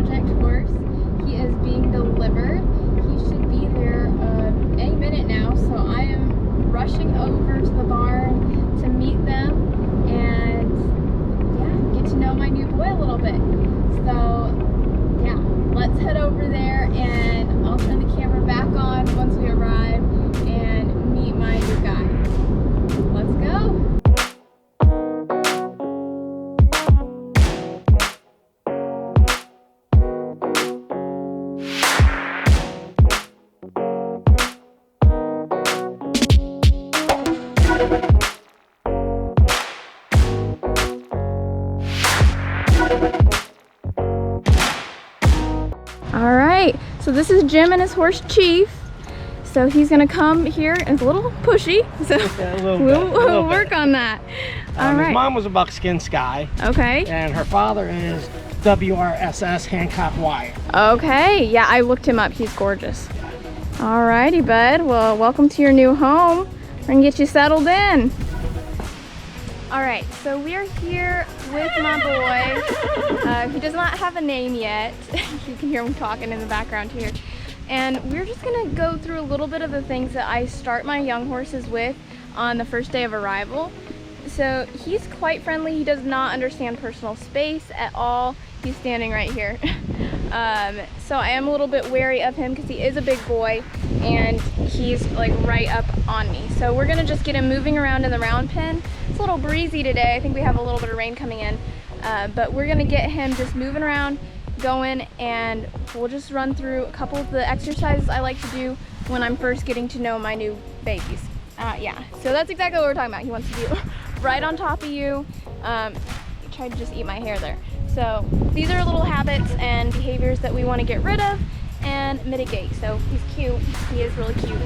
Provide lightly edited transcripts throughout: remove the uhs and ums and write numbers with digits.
project horse. He is being delivered. He should be there any minute now, so I am rushing over to the barn to meet them and yeah, get to know my new boy a little bit. So yeah, let's head over there and I'll turn the camera back on once we arrive and meet my new guy. Let's go. All right, so this is Jim and his horse Chief. So he's gonna come here. It's a little pushy, so we'll work on that. All right. His mom was a buckskin Skye. Okay. And her father is WRSS Hancock Wire. Okay, yeah, I looked him up. He's gorgeous. All righty, bud. Well, welcome to your new home. We're gonna get you settled in. All right, so we're here with my boy. He does not have a name yet. You can hear him talking in the background here. And we're just gonna go through a little bit of the things that I start my young horses with on the first day of arrival. So he's quite friendly. He does not understand personal space at all. He's standing right here. So I am a little bit wary of him because he is a big boy and he's like right up on me. So we're gonna just get him moving around in the round pen. It's a little breezy today. I think we have a little bit of rain coming in, but we're gonna get him just moving around, going, and we'll just run through a couple of the exercises I like to do when I'm first getting to know my new babies. Yeah, so that's exactly what we're talking about. He wants to be right on top of you. He tried to just eat my hair there. So these are little habits and behaviors that we want to get rid of and mitigate. So he's cute. He is really cute.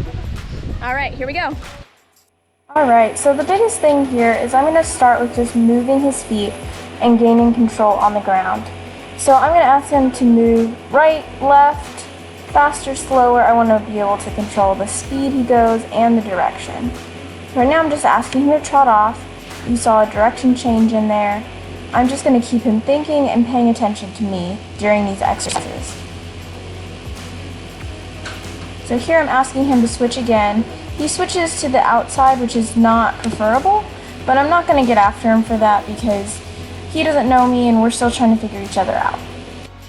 All right, here we go. All right, so the biggest thing here is I'm going to start with just moving his feet and gaining control on the ground. So I'm going to ask him to move right, left, faster, slower. I want to be able to control the speed he goes and the direction. Right now I'm just asking him to trot off. You saw a direction change in there. I'm just going to keep him thinking and paying attention to me during these exercises. So here I'm asking him to switch again. He switches to the outside, which is not preferable, but I'm not going to get after him for that because he doesn't know me and we're still trying to figure each other out.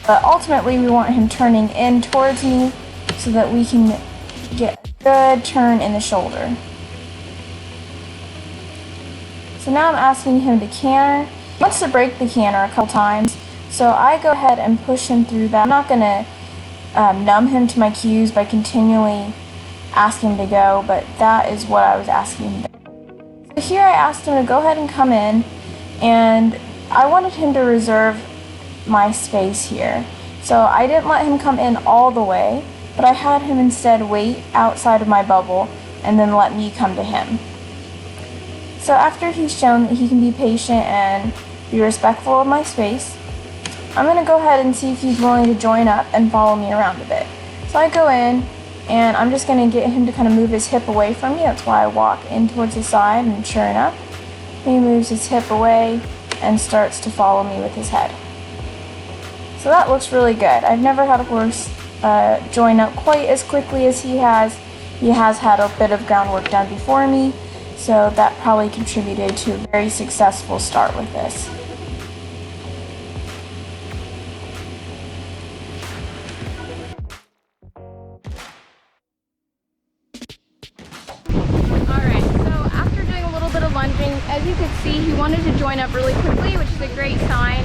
But ultimately we want him turning in towards me so that we can get a good turn in the shoulder. So now I'm asking him to canter. He wants to break the canter a couple times, so I go ahead and push him through that. I'm not going to numb him to my cues by continually asking him to go, but that is what I was asking him to do. So here I asked him to go ahead and come in, and I wanted him to reserve my space here. So I didn't let him come in all the way, but I had him instead wait outside of my bubble and then let me come to him. So after he's shown that he can be patient and be respectful of my space, I'm going to go ahead and see if he's willing to join up and follow me around a bit. So I go in and I'm just going to get him to kind of move his hip away from me. That's why I walk in towards the side, and sure enough, he moves his hip away and starts to follow me with his head. So that looks really good. I've never had a horse join up quite as quickly as he has. He has had a bit of groundwork done before me, so that probably contributed to a very successful start with this. Alright, so after doing a little bit of lunging, as you can see, he wanted to join up really quickly, which is a great sign.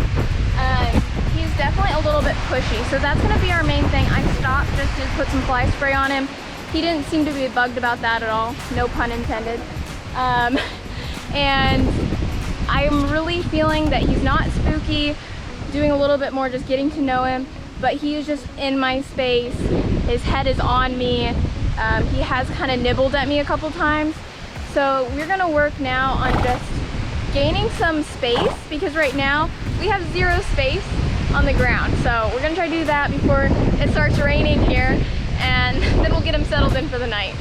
He's definitely a little bit pushy, so that's going to be our main thing. I stopped just to put some fly spray on him. He didn't seem to be bugged about that at all, no pun intended. And I'm really feeling that he's not spooky, doing a little bit more just getting to know him, but he is just in my space. His head is on me. He has kind of nibbled at me a couple times. So we're gonna work now on just gaining some space, because right now we have zero space on the ground. So we're gonna try to do that before it starts raining here, and then we'll get him settled in for the night.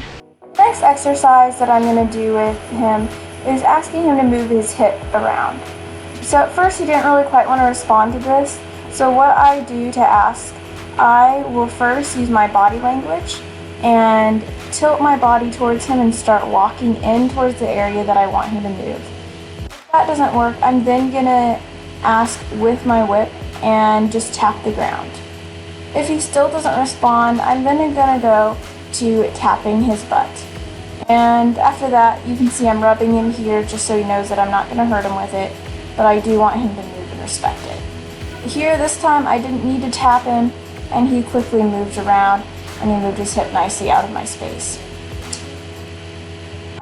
The next exercise that I'm gonna do with him is asking him to move his hip around. So at first he didn't really quite want to respond to this, So what I do to ask, I will first use my body language and tilt my body towards him and start walking in towards the area that I want him to move. If that doesn't work, I'm then gonna ask with my whip and just tap the ground. If he still doesn't respond, I'm then gonna go to tapping his butt. And after that, you can see I'm rubbing him here just so he knows that I'm not gonna hurt him with it, but I do want him to move and respect it. Here, this time, I didn't need to tap him, and he quickly moved around, and he moved his hip nicely out of my space.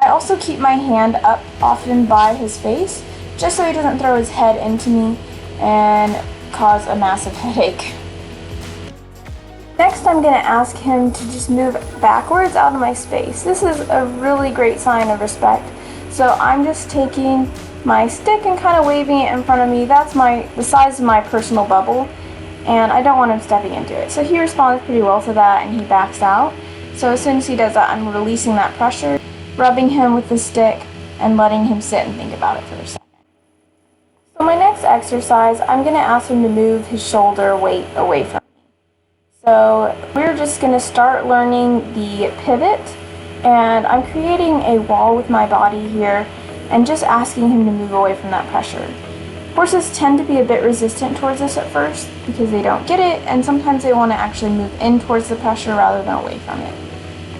I also keep my hand up often by his face, just so he doesn't throw his head into me and cause a massive headache. Next, I'm going to ask him to just move backwards out of my space. This is a really great sign of respect. So I'm just taking my stick and kind of waving it in front of me. That's the size of my personal bubble, and I don't want him stepping into it. So he responds pretty well to that, and he backs out. So as soon as he does that, I'm releasing that pressure, rubbing him with the stick, and letting him sit and think about it for a second. So my next exercise, I'm going to ask him to move his shoulder weight away from me. So we're just going to start learning the pivot, and I'm creating a wall with my body here and just asking him to move away from that pressure. Horses tend to be a bit resistant towards this at first because they don't get it, and sometimes they want to actually move in towards the pressure rather than away from it.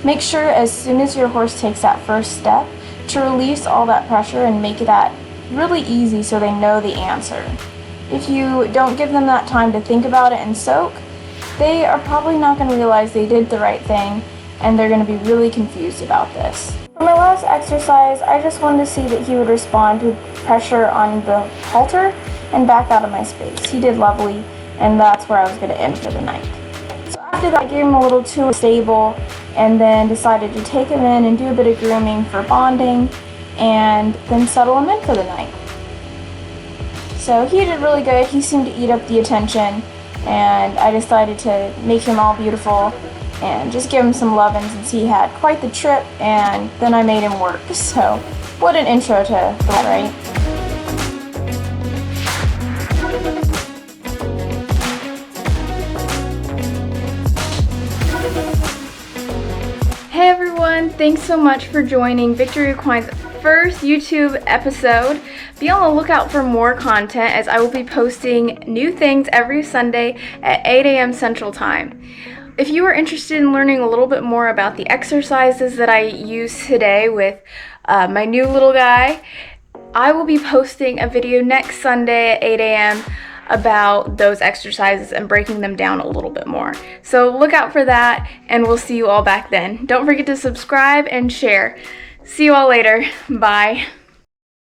Make sure as soon as your horse takes that first step to release all that pressure and make that really easy so they know the answer. If you don't give them that time to think about it and soak, they are probably not going to realize they did the right thing, and they're going to be really confused about this. For my last exercise, I just wanted to see that he would respond to pressure on the halter and back out of my space. He did lovely, and that's where I was going to end for the night. So after that, I gave him a little tour stable and then decided to take him in and do a bit of grooming for bonding and then settle him in for the night. So he did really good. He seemed to eat up the attention, and I decided to make him all beautiful and just give him some lovin's since he had quite the trip, and then I made him work. So what an intro to that, right? Hey everyone, thanks so much for joining Victory Equine's first YouTube episode. Be on the lookout for more content as I will be posting new things every Sunday at 8 a.m. Central Time. If you are interested in learning a little bit more about the exercises that I use today with my new little guy, I will be posting a video next Sunday at 8 a.m. about those exercises and breaking them down a little bit more. So look out for that, and we'll see you all back then. Don't forget to subscribe and share. See you all later. Bye.